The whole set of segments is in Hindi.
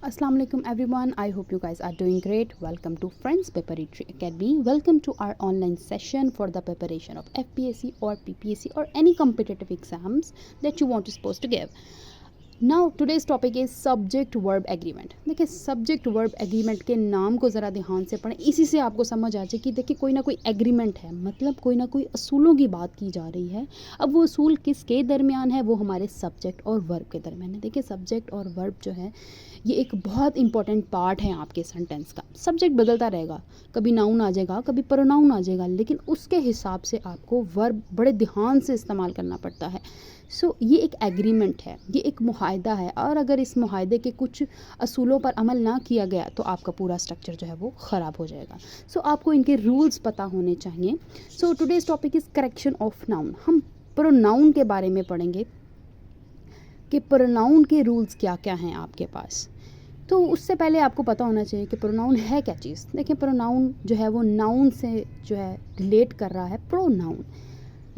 Assalamu alaikum everyone. I hope you guys are doing great. Welcome to Friends Preparatory Academy. Welcome to our online session for the preparation of FPSC or PPSC or any competitive exams that you want to supposed to give. Now today's topic is subject verb agreement. देखिए सब्जेक्ट वर्ब एग्रीमेंट के नाम को ज़रा ध्यान से पढ़ें, इसी से आपको समझ आ जाए कि देखिए कोई ना कोई एग्रीमेंट है, मतलब कोई ना कोई असूलों की बात की जा रही है। अब वो असूल किसके दरमियान है? वो हमारे सब्जेक्ट और वर्ब के दरमियान है। देखिए सब्जेक्ट और वर्ब जो है ये एक बहुत इंपॉर्टेंट पार्ट है आपके सेंटेंस का। सब्जेक्ट बदलता रहेगा, कभी नाउन आ जाएगा, कभी प्रोनाउन आ जाएगा, लेकिन उसके हिसाब से आपको वर्ब बड़े ध्यान से इस्तेमाल करना पड़ता है। ये एक एग्रीमेंट है, ये एक मुआहदा है, और अगर इस मुआहदे के कुछ असूलों पर अमल ना किया गया तो आपका पूरा स्ट्रक्चर जो है वो ख़राब हो जाएगा। आपको इनके रूल्स पता होने चाहिए। Today's topic is correction of noun. हम प्रोनाउन के बारे में पढ़ेंगे कि प्रोनाउन के रूल्स क्या क्या हैं आपके पास। उससे पहले आपको पता होना चाहिए कि प्रोनाउन है क्या चीज़। देखिए प्रोनाउन जो है वो नाउन से जो है रिलेट कर रहा है। प्रोनाउन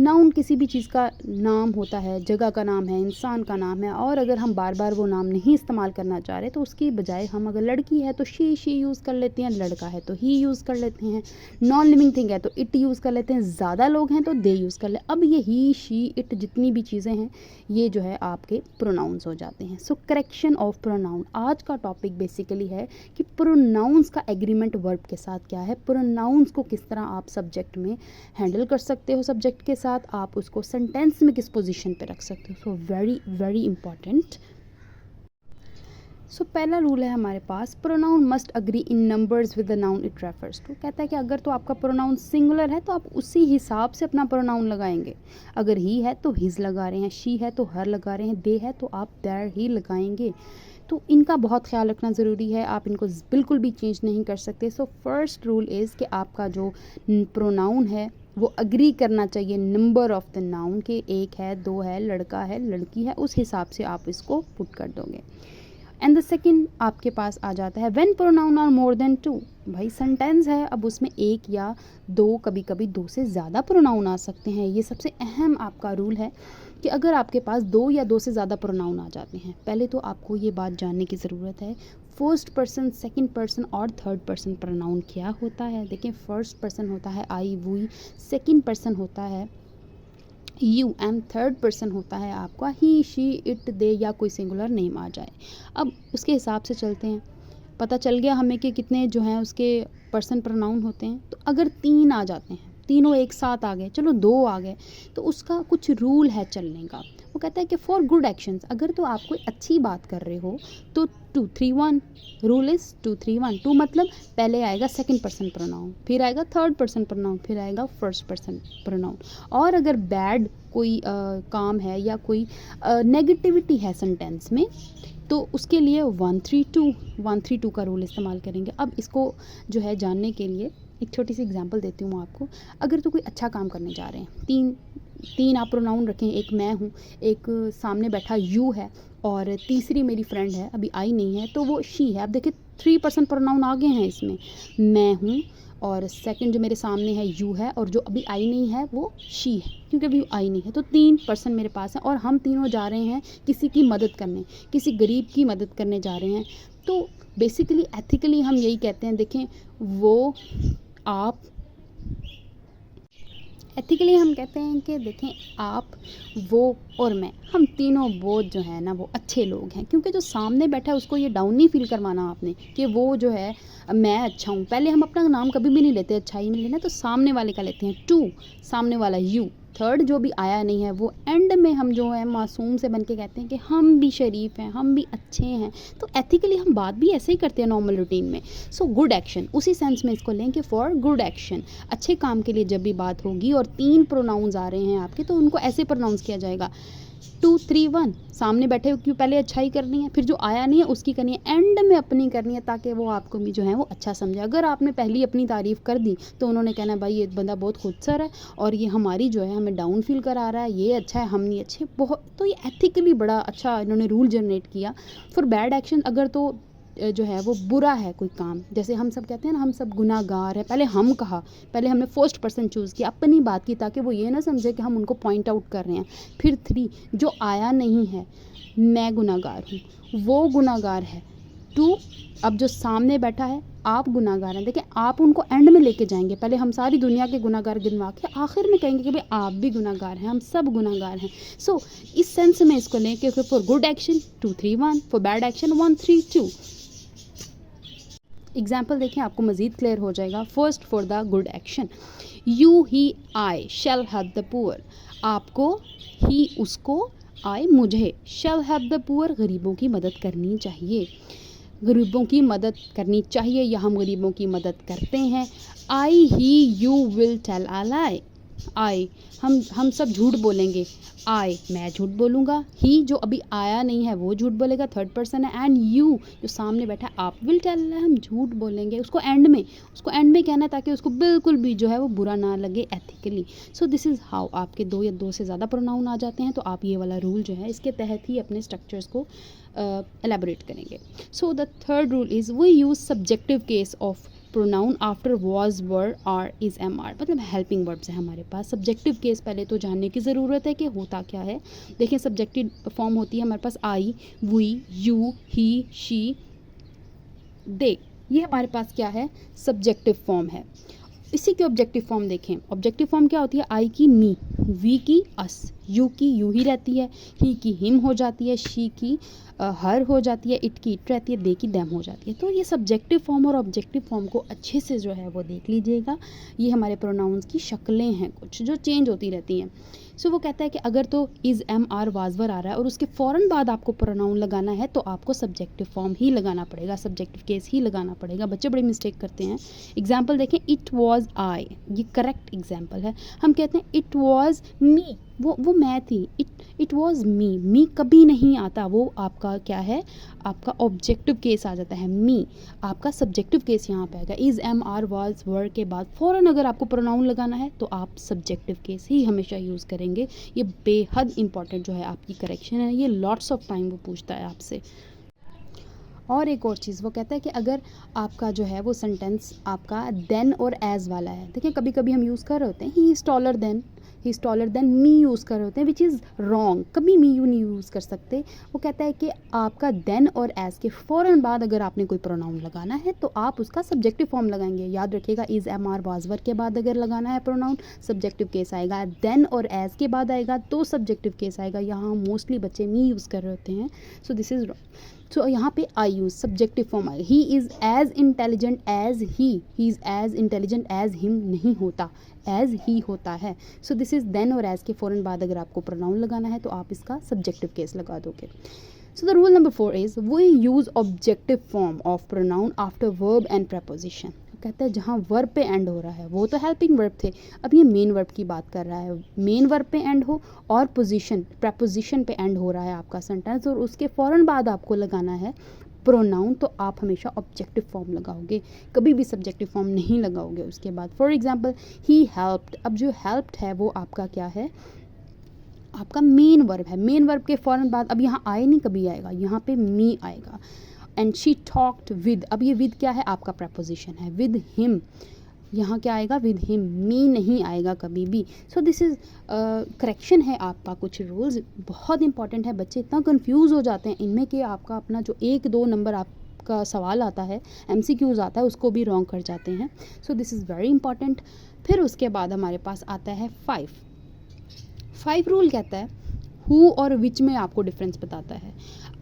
नाउन किसी भी चीज़ का नाम होता है, जगह का नाम है, इंसान का नाम है, और अगर हम बार बार वो नाम नहीं इस्तेमाल करना चाह रहे तो उसकी बजाय हम अगर लड़की है तो शी यूज़ कर लेते हैं, लड़का है तो ही यूज़ कर लेते हैं, नॉन लिविंग थिंग है तो इट यूज़ कर लेते हैं, ज़्यादा लोग हैं तो दे यूज़ कर ले। अब ये ही, शी, इट जितनी भी चीज़ें हैं ये जो है आपके प्रोनाउंस हो जाते हैं। करेक्शन ऑफ प्रोनाउन आज का टॉपिक बेसिकली है कि प्रोनाउंस का एग्रीमेंट वर्ब के साथ क्या है, प्रोनाउंस को किस तरह आप सब्जेक्ट में हैंडल कर सकते हो, सब्जेक्ट के साथ आप उसको सेंटेंस में किस पोजीशन पे रख सकते हो। Very very important. पहला रूल है हमारे पास, pronoun must agree in numbers with the noun it refers to. कहता है कि अगर तो आपका प्रोनाउन सिंगुलर है तो आप उसी हिसाब से अपना प्रोनाउन लगाएंगे। अगर ही है तो हिज लगा रहे हैं, शी है तो हर लगा रहे हैं, दे है तो आप देयर ही लगाएंगे। इनका बहुत ख्याल रखना ज़रूरी है, आप इनको बिल्कुल भी चेंज नहीं कर सकते। फर्स्ट रूल इज़ कि आपका जो प्रोनाउन है वो अग्री करना चाहिए नंबर ऑफ द नाउन के, एक है, दो है, लड़का है, लड़की है, उस हिसाब से आप इसको पुट कर दोगे। एंड द सेकेंड आपके पास आ जाता है when pronoun are more than two. भाई सेंटेंस है, अब उसमें एक या दो, कभी कभी दो से ज़्यादा प्रोनाउन आ सकते हैं। ये सबसे अहम आपका रूल है कि अगर आपके पास दो या दो से ज़्यादा प्रोनाउन आ जाते हैं, पहले तो आपको ये बात जानने की ज़रूरत है फर्स्ट पर्सन, सेकंड पर्सन और थर्ड पर्सन प्रोनाउन क्या होता है। देखिए फर्स्ट पर्सन होता है आई, वी, सेकंड पर्सन होता है यू, एंड थर्ड पर्सन होता है आपका ही, शी, इट, दे, या कोई सिंगुलर नेम आ जाए। अब उसके हिसाब से चलते हैं, पता चल गया हमें कि कितने जो हैं उसके पर्सन प्रोनाउन होते हैं। तो अगर तीन आ जाते हैं, तीनों एक साथ आ गए, चलो दो आ गए, तो उसका कुछ रूल है चलने का। वो कहता है कि फॉर गुड एक्शंस, अगर तो आप कोई अच्छी बात कर रहे हो तो 2-3-1 रूल इज़ 2-3-1। 2 मतलब पहले आएगा सेकंड पर्सन प्रोनाउन, फिर आएगा थर्ड पर्सन प्रोनाउन, फिर आएगा फर्स्ट पर्सन प्रोनाउन। और अगर बैड कोई काम है या कोई नेगेटिविटी है सेंटेंस में तो उसके लिए 1-3-2 का रूल इस्तेमाल करेंगे। अब इसको जो है जानने के लिए एक छोटी सी एग्जांपल देती हूँ आपको। अगर तो कोई अच्छा काम करने जा रहे हैं, तीन आप प्रोनाउन रखें, एक मैं हूँ, एक सामने बैठा यू है, और तीसरी मेरी फ्रेंड है, अभी आई नहीं है तो वो शी है। अब देखिए 3 पर्सन प्रोनाउन आ गए हैं इसमें, मैं हूँ, और सेकंड जो मेरे सामने है यू है, और जो अभी आई नहीं है वो शी है क्योंकि अभी आई नहीं है। तो 3 पर्सन मेरे पास हैं और हम तीनों जा रहे हैं किसी की मदद करने, किसी गरीब की मदद करने जा रहे हैं। तो बेसिकली एथिकली हम यही कहते हैं, देखें वो, आप, एथिकली हम कहते हैं कि देखें आप, वो और मैं, हम तीनों बोथ जो है ना वो अच्छे लोग हैं। क्योंकि जो सामने बैठा है उसको ये डाउन नहीं फील करवाना आपने कि वो जो है मैं अच्छा हूँ। पहले हम अपना नाम कभी भी नहीं लेते अच्छाई में लेना, तो सामने वाले का लेते हैं। 2 सामने वाला यू, थर्ड जो भी आया नहीं है वो एंड में हम जो है मासूम से बन के कहते हैं कि हम भी शरीफ हैं, हम भी अच्छे हैं। तो एथिकली हम बात भी ऐसे ही करते हैं नॉर्मल रूटीन में। गुड एक्शन उसी सेंस में इसको लें कि फॉर गुड एक्शन, अच्छे काम के लिए जब भी बात होगी और 3 प्रोनाउंस आ रहे हैं आपके तो उनको ऐसे प्रोनाउंस किया जाएगा 2-3-1। सामने बैठे हो क्यों पहले अच्छाई करनी है, फिर जो आया नहीं है उसकी करनी है, एंड में अपनी करनी है, ताकि वो आपको भी जो है वो अच्छा समझे। अगर आपने पहली अपनी तारीफ़ कर दी तो उन्होंने कहना भाई ये बंदा बहुत खुदसर है और ये हमारी जो है हमें डाउन फील करा रहा है, ये अच्छा है हम नहीं अच्छे। बहुत तो ये एथिकली बड़ा अच्छा इन्होंने रूल जनरेट किया। फॉर बैड एक्शन, अगर तो जो है वो बुरा है कोई काम, जैसे हम सब कहते हैं ना हम सब गुनाहगार हैं, पहले हम कहा, पहले हमने फर्स्ट पर्सन चूज़ किया, अपनी बात की, ताकि वो ये ना समझे कि हम उनको पॉइंट आउट कर रहे हैं। फिर 3 जो आया नहीं है, मैं गुनाहगार हूँ, वो गुनाहगार है, टू, अब जो सामने बैठा है आप गुनाहगार हैं, देखिए आप उनको एंड में लेके जाएंगे, पहले हम सारी दुनिया के गुनाहगार गिनवा के आखिर में कहेंगे कि भाई आप भी गुनाहगार हैं, हम सब गुनाहगार हैं। सो इस सेंस में इसको लें कि for good action 2 3 1, for bad action 1 3 2। Example देखें, आपको मज़ीद क्लियर हो जाएगा। First for the good action, you he I shell help the poor, आपको, ही उसको, आई मुझे, शैल हेल्प द पुअर गरीबों की मदद करनी चाहिए, गरीबों की मदद करनी चाहिए या हम गरीबों की मदद करते हैं। आई ही यू विल टेल अ लाई, आई हम सब झूठ बोलेंगे, आई मैं झूठ बोलूँगा, ही जो अभी आया नहीं है वो झूठ बोलेगा, थर्ड पर्सन है, एंड यू जो सामने बैठा है आप विल टेल, हम झूठ बोलेंगे, उसको एंड में कहना है ताकि उसको बिल्कुल भी जो है वो बुरा ना लगे ethically. So this is how आपके 2 या 2 से ज़्यादा प्रोनाउन आ जाते हैं, तो आप ये वाला रूल जो है इसके तहत ही अपने स्ट्रक्चर्स को एलेबोरेट करेंगे। So the third rule is we use subjective case of pronoun after was, were, are, is, am, are, मतलब हेल्पिंग वर्ब्स है हमारे पास। सब्जेक्टिव केस पहले तो जानने की ज़रूरत है कि होता क्या है। देखिए सब्जेक्टिव फॉर्म होती है हमारे पास आई, वी, यू, ही, शी, दे, ये हमारे पास क्या है, सब्जेक्टिव फॉर्म है। इसी की ऑब्जेक्टिव फॉर्म देखें, ऑब्जेक्टिव फॉर्म क्या होती है, आई की मी, वी की अस, यू की यू ही रहती है, ही की हिम हो जाती है, शी की हर हो जाती है, इट की इट रहती है, दे की देम हो जाती है। तो ये सब्जेक्टिव फॉर्म और ऑब्जेक्टिव फॉर्म को अच्छे से जो है वो देख लीजिएगा। ये हमारे प्रोनाउंस की शक्लें हैं कुछ जो चेंज होती रहती हैं। सो वो कहता है कि अगर तो इज़, एम, आर, वाज, वर आ रहा है और उसके फ़ौरन बाद आपको प्रोनाउन लगाना है तो आपको सब्जेक्टिव फॉर्म ही लगाना पड़ेगा, सब्जेक्टिव केस ही लगाना पड़ेगा। बच्चे बड़ी मिस्टेक करते हैं। एग्जाम्पल देखें, इट वॉज आई, ये करेक्ट एग्जाम्पल है। हम कहते हैं इट वॉज मी, वो मैं थी, इट वॉज मी कभी नहीं आता, वो आपका क्या है, आपका ऑब्जेक्टिव केस आ जाता है। मी आपका सब्जेक्टिव केस यहाँ पे आएगा। इज़, एम, आर, वाज, वर के बाद फ़ौरन अगर आपको प्रोनाउन लगाना है तो आप सब्जेक्टिव केस ही हमेशा यूज़ करेंगे। ये बेहद इंपॉर्टेंट जो है आपकी करेक्शन है, ये लॉट्स ऑफ टाइम वो पूछता है आपसे। और एक और चीज़ वो कहता है कि अगर आपका जो है वो सेंटेंस आपका देन और एज वाला है, देखिए कभी कभी हम यूज़ कर रहे होते हैं he is taller than me use कर रहे होते हैं, विच इज़ रॉन्ग, कभी मी यू नहीं यूज़ कर सकते। वो कहता है कि आपका देन और एज के फ़ौरन बाद अगर आपने कोई प्रोनाउन लगाना है तो आप उसका सब्जेक्टिव फॉर्म लगाएंगे। याद रखिएगा, इज़, एम, आर, वाज, वर के बाद अगर लगाना है प्रोनाउन सब्जेक्टिव केस आएगा, देन और एज के बाद आएगा तो सब्जेक्टिव केस आएगा। यहाँ मोस्टली बच्चे मी यूज़ कर रहे होते हैं, सो दिस इज़ रॉन्ग। तो यहाँ पे आई यूज़ सब्जेक्टिव फॉर्म आएगा। He is as intelligent as he is as intelligent as him नहीं होता, एज ही होता है। सो दिस इज़ देन और एज के फ़ौरन बाद अगर आपको प्रोनाउन लगाना है तो आप इसका सब्जेक्टिव केस लगा दोगे। So the rule number 4 is we use objective form of pronoun after verb and preposition. कहता है जहाँ वर्ब पे एंड हो रहा है, वो तो हेल्पिंग वर्ब थे, अब ये मेन वर्ब की बात कर रहा है। मेन वर्ब पे एंड हो और पोजीशन प्रपोजिशन पे एंड हो रहा है आपका सेंटेंस और उसके फ़ौरन बाद आपको लगाना है प्रोनाउन, तो आप हमेशा ऑब्जेक्टिव फॉर्म लगाओगे, कभी भी सब्जेक्टिव फॉर्म नहीं लगाओगे उसके बाद। फॉर एग्जांपल ही हेल्प्ड, अब जो हेल्प्ड है वो आपका क्या है, आपका मेन वर्ब है। मेन वर्ब के फ़ौरन बाद अब यहाँ आए नहीं कभी आएगा, यहाँ पे मी आएगा। एंड शी टॉक्ड विद, अब ये विद क्या है, आपका प्रपोजिशन है। विद हिम, यहाँ क्या आएगा, विद हिम, मी नहीं आएगा कभी भी। सो दिस इज़ करेक्शन है आपका, कुछ रूल्स बहुत इंपॉर्टेंट है। बच्चे इतना कंफ्यूज हो जाते हैं इनमें कि आपका अपना जो 1-2 नंबर आपका सवाल आता है, MCQs आता है, उसको भी रॉन्ग कर जाते हैं। सो दिस इज़ वेरी इंपॉर्टेंट। फिर उसके बाद हमारे पास आता है 5 रूल कहता है हु और विच में आपको डिफरेंस बताता है।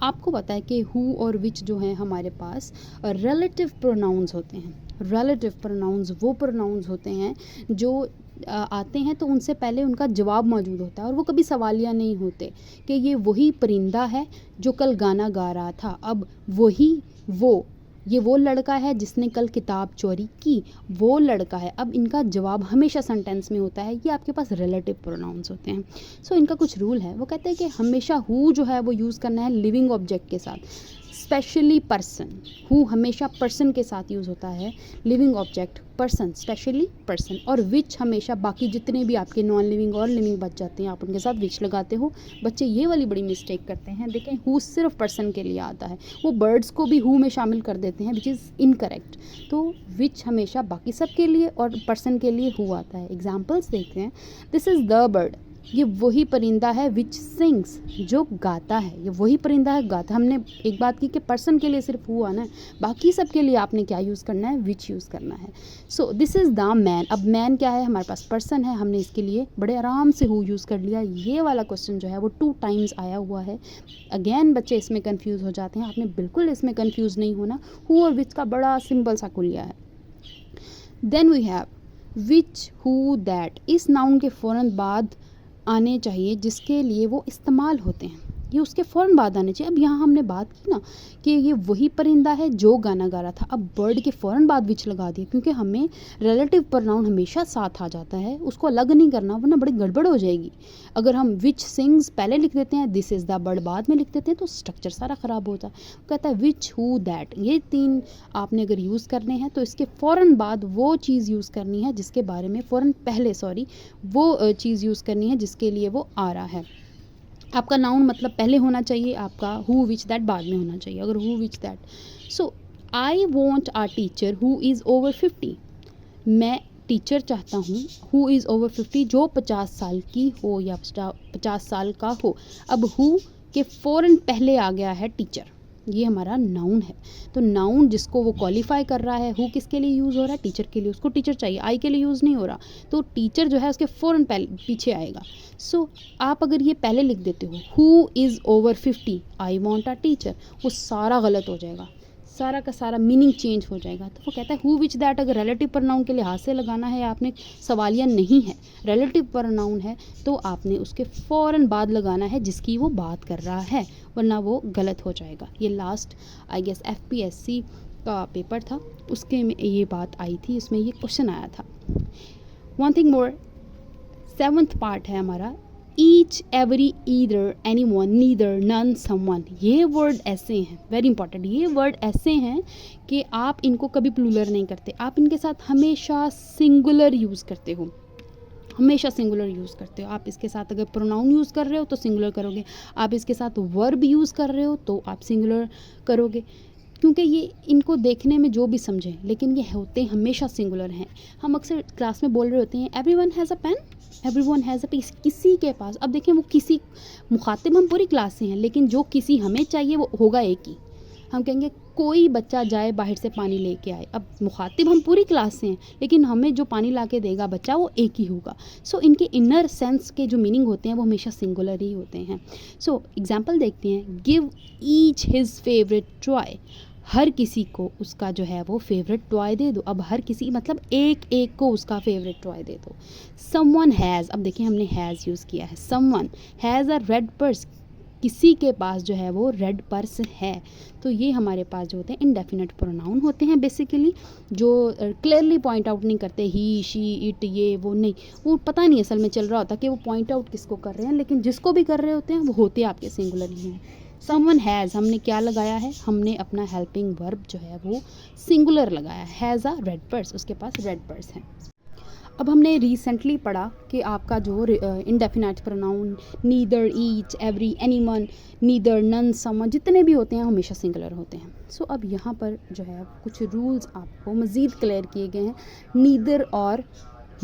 आपको पता है कि हु और विच जो हैं हमारे पास रिलेटिव प्रोनाउंस होते हैं। रिलेटिव प्रोनाउंस वो प्रोनाउंस होते हैं जो आते हैं तो उनसे पहले उनका जवाब मौजूद होता है और वो कभी सवालिया नहीं होते कि ये वही परिंदा है जो कल गाना गा रहा था, अब वही ये वो लड़का है जिसने कल किताब चोरी की, वो लड़का है। अब इनका जवाब हमेशा सेंटेंस में होता है, ये आपके पास रिलेटिव प्रोनाउंस होते हैं। सो इनका कुछ रूल है, वो कहते हैं कि हमेशा हु जो है वो यूज़ करना है लिविंग ऑब्जेक्ट के साथ, स्पेशली पर्सन। हु हमेशा पर्सन के साथ यूज़ होता है, living object person, specially person. और विच हमेशा बाकी जितने भी आपके नॉन लिविंग और लिविंग बच जाते हैं आप उनके साथ विच लगाते हो। बच्चे ये वाली बड़ी मिस्टेक करते हैं, देखें हु सिर्फ पर्सन के लिए आता है, वो बर्ड्स को भी हु में शामिल कर देते हैं, विच इज़ इनकरेक्ट। तो विच हमेशा बाकी सब के लिए और पर्सन के लिए हु आता है। एग्जाम्पल्स देखते हैं, दिस इज़ द बर्ड, ये वही परिंदा है विच सिंग्स, जो गाता है। ये वही परिंदा है गाता। हमने एक बात की कि पर्सन के लिए सिर्फ हु आना है, बाकी सब के लिए आपने क्या यूज़ करना है, विच यूज़ करना है। So this is the man. अब मैन क्या है, हमारे पास पर्सन है, हमने इसके लिए बड़े आराम से हु यूज़ कर लिया। ये वाला क्वेश्चन जो है वो 2 टाइम्स आया हुआ है। अगेन बच्चे इसमें कन्फ्यूज़ हो जाते हैं, आपने बिल्कुल इसमें कन्फ्यूज़ नहीं होना। हु और विच का बड़ा सिंपल सा कुलिया है। Then we have which, who, that. इस नाउन के फ़ौरन बाद आने चाहिए जिसके लिए वो इस्तेमाल होते हैं, ये उसके फ़ौरन बाद आने चाहिए। अब यहाँ हमने बात की ना कि ये वही परिंदा है जो गाना गा रहा था, अब बर्ड के फ़ौरन बाद विच लगा दिया, क्योंकि हमें रिलेटिव प्रोनाउन हमेशा साथ आ जाता है, उसको अलग नहीं करना वरना बड़ी गड़बड़ हो जाएगी। अगर हम विच सिंग्स पहले लिख देते हैं, दिस इज़ द बर्ड बाद में लिख देते हैं, तो स्ट्रक्चर सारा ख़राब होता है। कहता है विच, हु, दैट, ये 3 आपने अगर यूज़ करने हैं तो इसके फ़ौरन बाद वो चीज़ यूज़ करनी है जिसके बारे में फ़ौरन पहले वो चीज़ यूज़ करनी है जिसके लिए वो आ रहा है। आपका नाउन मतलब पहले होना चाहिए, आपका हु विच दैट बाद में होना चाहिए। अगर who which that, so I want a teacher who is over 50। मैं टीचर चाहता हूँ हु इज़ ओवर 50, जो 50 साल की हो या 50 साल का हो। अब हु के फ़ौरन पहले आ गया है टीचर, ये हमारा नाउन है। तो नाउन जिसको वो क्वालिफाई कर रहा है, हु किसके लिए यूज़ हो रहा है, टीचर के लिए, उसको टीचर चाहिए, आई के लिए यूज़ नहीं हो रहा, तो टीचर जो है उसके फ़ौरन पीछे आएगा। सो आप अगर ये पहले लिख देते हो who is over 50 I want a teacher, वो सारा गलत हो जाएगा, सारा का सारा मीनिंग चेंज हो जाएगा। तो वो कहता है हु विच दैट अगर रिलेटिव प्रोनाउन के लिहाज से लगाना है, आपने सवालिया नहीं है, रिलेटिव प्रोनाउन है, तो आपने उसके फ़ौरन बाद लगाना है जिसकी वो बात कर रहा है, वरना वो गलत हो जाएगा। ये लास्ट आई गेस FPSC का पेपर था, उसके में ये बात आई थी, इसमें ये क्वेश्चन आया था। One thing more, 7th part है हमारा, each, every, either, any one, neither, none, someone. ये वर्ड ऐसे हैं, वेरी इंपॉर्टेंट, ये वर्ड ऐसे हैं कि आप इनको कभी प्लूरल नहीं करते, आप इनके साथ हमेशा सिंगुलर यूज़ करते हो, हमेशा सिंगुलर यूज़ करते हो। आप इसके साथ अगर प्रोनाउन यूज़ कर रहे हो तो सिंगुलर करोगे, आप इसके साथ वर्ब यूज़ कर रहे हो तो आप सिंगुलर करोगे, क्योंकि ये इनको देखने में जो भी समझें, लेकिन ये होते हमेशा सिंगुलर हैं। हम अक्सर क्लास में बोल रहे होते हैं everyone has a pen, everyone has a piece, किसी के पास। अब देखिए वो किसी, मुखातिब हम पूरी क्लास से हैं, लेकिन जो किसी हमें चाहिए वो होगा एक ही। हम कहेंगे कोई बच्चा जाए बाहर से पानी लेके आए, अब मुखातिब हम पूरी क्लास से हैं, लेकिन हमें जो पानी ला के देगा बच्चा वो एक ही होगा। सो इनके इनर सेंस के जो मीनिंग होते हैं वो हमेशा सिंगुलर ही होते हैं। सो एग्जांपल देखते हैं, give each his favourite toy, हर किसी को उसका जो है वो फेवरेट टॉय दे दो। अब हर किसी मतलब एक एक को उसका फेवरेट टॉय दे दो। समवन हैज़, अब देखिए हमने हैज़ यूज़ किया है, someone has a red purse, किसी के पास जो है वो रेड पर्स है। तो ये हमारे पास जो होते हैं इंडेफिनिट प्रोनाउन होते हैं बेसिकली, जो क्लियरली पॉइंट आउट नहीं करते, ही, शी, इट, ये वो नहीं, वो पता नहीं असल में चल रहा होता कि वो पॉइंट आउट किसको कर रहे हैं, लेकिन जिसको भी कर रहे होते हैं वो होते आपके सिंगुलर ही हैं। समवन हैज़, हमने क्या लगाया है, हमने अपना हेल्पिंग वर्ब जो है वो सिंगुलर लगाया, हैज़ अ रेड पर्स, उसके पास रेड पर्स है। अब हमने रिसेंटली पढ़ा कि आपका जो indefinite pronoun neither, each, every, anyone, neither, none, someone जितने भी होते हैं हमेशा सिंगुलर होते हैं। सो अब यहाँ पर जो है कुछ रूल्स आपको मज़ीद क्लियर किए गए हैं। नीदर और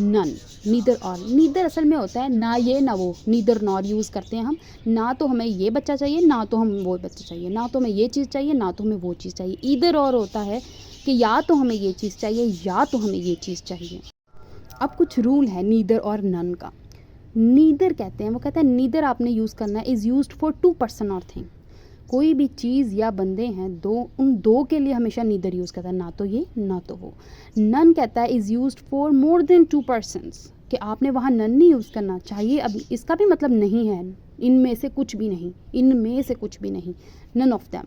नन, नीदर और, नीदर असल में होता है ना ये ना वो, नीदर नॉर यूज़ करते हैं हम, ना तो हमें ये बच्चा चाहिए ना तो हम वो बच्चा चाहिए, ना तो हमें ये चीज़ चाहिए ना तो हमें वो चीज़ चाहिए। ईदर और होता है कि या तो हमें ये चीज़ चाहिए या तो हमें ये चीज़ चाहिए। अब कुछ रूल है नीदर और नन का। नीदर कहते हैं, वो कहते हैं नीदर आपने यूज़ करना है, इज़ यूज्ड फॉर 2 पर्सन और थिंग, कोई भी चीज़ या बंदे हैं दो, उन दो के लिए हमेशा नीदर यूज़ करता है, ना तो ये ना तो वो। नन कहता है is used for more then 2 persons, कि आपने वहाँ नन नहीं यूज़ करना चाहिए। अब इसका भी मतलब नहीं है इनमें से कुछ भी नहीं, इनमें से कुछ भी नहीं, नन ऑफ दैम।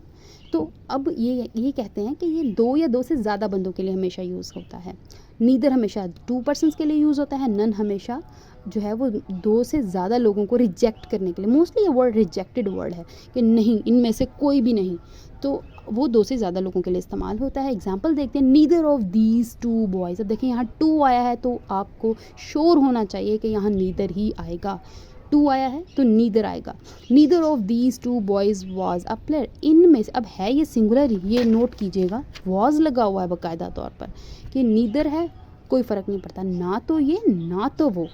तो अब ये कहते हैं कि ये 2 या 2 से ज़्यादा बंदों के लिए हमेशा यूज़ होता है। नीदर हमेशा 2 पर्सन्स के लिए यूज़ होता है, नन हमेशा जो है वो 2 से ज़्यादा लोगों को रिजेक्ट करने के लिए। मोस्टली ये वर्ड रिजेक्टेड वर्ड है कि नहीं, इनमें से कोई भी नहीं, तो वो 2 से ज़्यादा लोगों के लिए इस्तेमाल होता है। एग्जाम्पल देखते हैं, नीदर ऑफ दीज 2 बॉयज़। अब देखिए यहाँ 2 आया है तो आपको श्योर होना चाहिए कि यहाँ नीदर ही आएगा, 2 आया है तो नीदर आएगा। Neither of these 2 boys was a player, इनमें से, अब है ये सिंगुलर, ये नोट कीजिएगा, वॉज लगा हुआ है बाकायदा तौर पर कि नीदर है, कोई फ़र्क नहीं पड़ता, ना तो ये ना तो वो,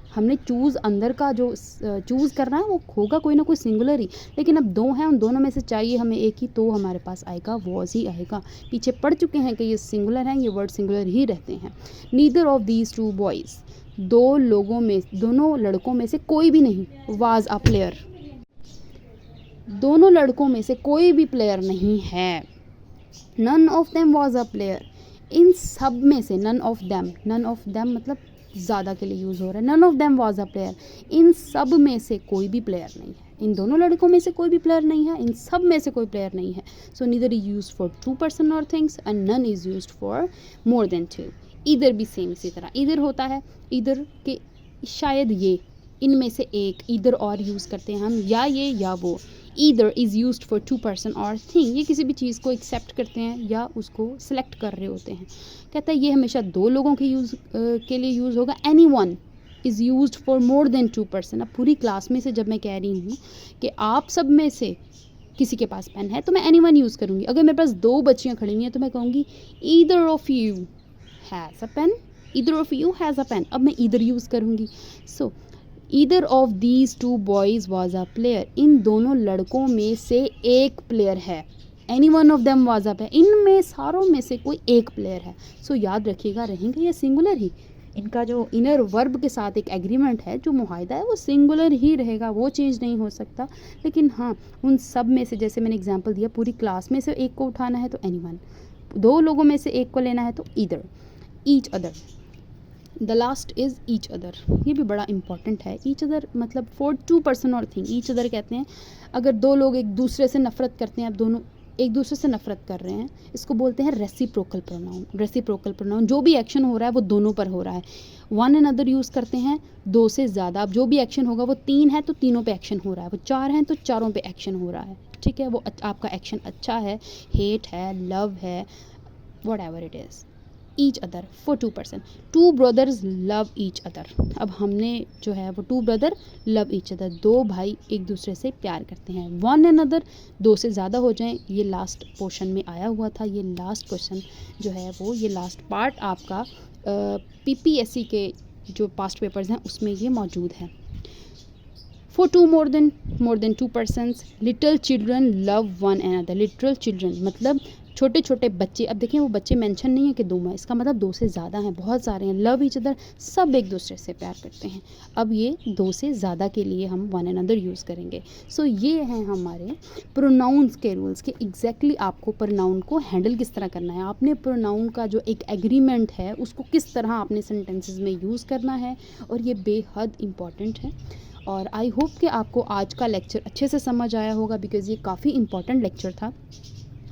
हमने चूज़ अंदर का जो चूज़ करना है वो होगा कोई ना कोई सिंगुलर ही, लेकिन अब दो हैं, उन दोनों में से चाहिए हमें एक ही, तो हमारे पास आएगा वॉज ही आएगा। पीछे पढ़ चुके हैं कि ये सिंगुलर हैं, ये वर्ड सिंगुलर ही रहते हैं। Neither of these two boys, दोनों लड़कों में से कोई भी नहीं, वाज अ प्लेयर, दोनों लड़कों में से कोई भी प्लेयर नहीं है। None of them was a player, इन सब में से, नन ऑफ देम मतलब ज़्यादा के लिए यूज़ हो रहा है। None of them was a player, इन सब में से कोई भी प्लेयर नहीं है। इन दोनों लड़कों में से कोई भी प्लेयर नहीं है, इन सब में से कोई प्लेयर नहीं है। So neither is used for two person और things and none is used for more than two. Either भी सेम इसी तरह, ईदर होता है, ईदर के शायद ये, इनमें से एक, ईदर और यूज़ करते हैं हम, या ये या वो। Either is used for two person और थिंग, ये किसी भी चीज़ को एक्सेप्ट करते हैं या उसको सिलेक्ट कर रहे होते हैं। कहता है ये हमेशा दो लोगों के के लिए यूज़ होगा। Any one is used for more than two person. अब पूरी क्लास में से जब मैं कह रही हूँ कि आप सब में से किसी के पास पेन है तो मैं एनी वन यूज़ करूँगी। अगर मेरे पास दो बच्चियाँ खड़ी हुई हैं तो मैं कहूँगी either of you has a pen, either of you has a pen. अब मैं ईदर यूज़ करूँगी। So either of these two boys was a player, इन दोनों लड़कों में से एक प्लेयर है। Any one of them was a player, इनमें सारों में से कोई एक प्लेयर है। सो याद रखिएगा, रहेंगे ये सिंगुलर ही। इनका जो इनर वर्ब के साथ एक एग्रीमेंट है, जो मुहायदा है, वो सिंगुलर ही रहेगा, वो चेंज नहीं हो सकता। लेकिन हाँ, उन सब में से, जैसे मैंने एग्जांपल दिया, पूरी क्लास में से एक को उठाना है तो एनी वन, दो लोगों में से एक को लेना है तो either, each other. The last is each other, ये भी बड़ा इंपॉर्टेंट है। ईच अदर मतलब फॉर टू पर्सन और थिंग, ईच अदर कहते हैं अगर दो लोग एक दूसरे से नफरत करते हैं, अब दोनों एक दूसरे से नफरत कर रहे हैं, इसको बोलते हैं रेसिप्रोकल प्रोनाउन। रेसिप्रोकल प्रोनाउन, जो भी एक्शन हो रहा है वो दोनों पर हो रहा है। वन एंड अदर यूज़ करते हैं दो से ज़्यादा। अब जो भी एक्शन होगा, वो तीन है तो तीनों पे एक्शन हो रहा है, वो चार हैं तो चारों पे एक्शन हो रहा है, ठीक है। वो आपका एक्शन अच्छा है, हेट है, लव है, whatever it is. Each other for two person, two brothers love each other. अब हमने जो है वो two brother love each other, दो भाई एक दूसरे से प्यार करते हैं। वन एंड अदर, दो से ज़्यादा हो जाएं, ये लास्ट पोर्शन में आया हुआ था। ये लास्ट क्वेश्चन जो है वो, ये लास्ट पार्ट आपका PPSC के जो पास्ट पेपर्स हैं उसमें ये मौजूद है। For two more than two persons, little children love one and other. Little children मतलब छोटे छोटे बच्चे। अब देखिए, वो बच्चे मेंशन नहीं है कि दो में, इसका मतलब दो से ज़्यादा हैं, बहुत सारे हैं। लव ईच अदर, सब एक दूसरे से प्यार करते हैं। अब ये दो से ज़्यादा के लिए हम वन एंड अदर यूज़ करेंगे। सो ये हैं हमारे प्रोनाउंस के रूल्स कि एग्जैक्टली आपको प्रोनाउन को हैंडल किस तरह करना है। आपने प्रोनाउन का जो एक एग्रीमेंट है उसको किस तरह आपने सेंटेंसेस में यूज़ करना है, और ये बेहद इम्पॉर्टेंट है। और आई होप कि आपको आज का लेक्चर अच्छे से समझ आया होगा, बिकॉज़ ये काफ़ी इम्पॉर्टेंट लेक्चर था।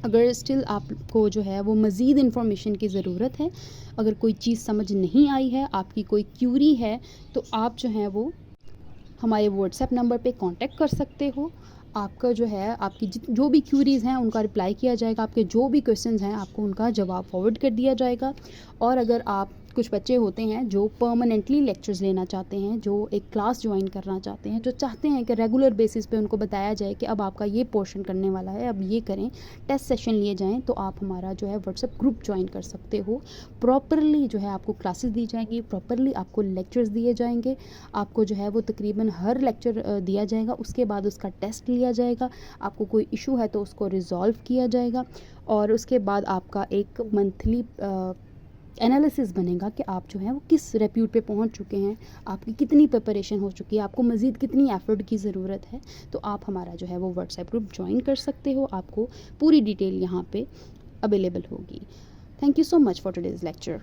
अगर स्टिल आपको जो है वो मज़ीद इन्फॉर्मेशन की ज़रूरत है, अगर कोई चीज़ समझ नहीं आई है, आपकी कोई क्यूरी है, तो आप जो है वो हमारे व्हाट्सएप नंबर पे कांटेक्ट कर सकते हो। आपका जो है, आपकी जो भी क्यूरीज़ हैं उनका रिप्लाई किया जाएगा, आपके जो भी क्वेश्चंस हैं आपको उनका जवाब फॉरवर्ड कर दिया जाएगा। और अगर आप, कुछ बच्चे होते हैं जो परमानेंटली लेक्चर्स लेना चाहते हैं, जो एक क्लास ज्वाइन करना चाहते हैं, जो चाहते हैं कि रेगुलर बेसिस पे उनको बताया जाए कि अब आपका ये पोर्शन करने वाला है, अब ये करें, टेस्ट सेशन लिए जाएं, तो आप हमारा जो है व्हाट्सएप ग्रुप ज्वाइन कर सकते हो। प्रॉपरली जो है आपको क्लासेस दी जाएंगी, प्रॉपरली आपको लेक्चर्स दिए जाएंगे। आपको जो है वो तकरीबन हर लेक्चर दिया जाएगा, उसके बाद उसका टेस्ट लिया जाएगा। आपको कोई इशू है तो उसको रिजॉल्व किया जाएगा, और उसके बाद आपका एक मंथली एनालिसिस बनेगा कि आप जो है वो किस रेप्यूट पे पहुंच चुके हैं, आपकी कितनी प्रिपरेशन हो चुकी है, आपको मज़ीद कितनी एफर्ट की ज़रूरत है। तो आप हमारा जो है वो व्हाट्सएप ग्रुप ज्वाइन कर सकते हो, आपको पूरी डिटेल यहाँ पे अवेलेबल होगी। Thank you so much for today's lecture.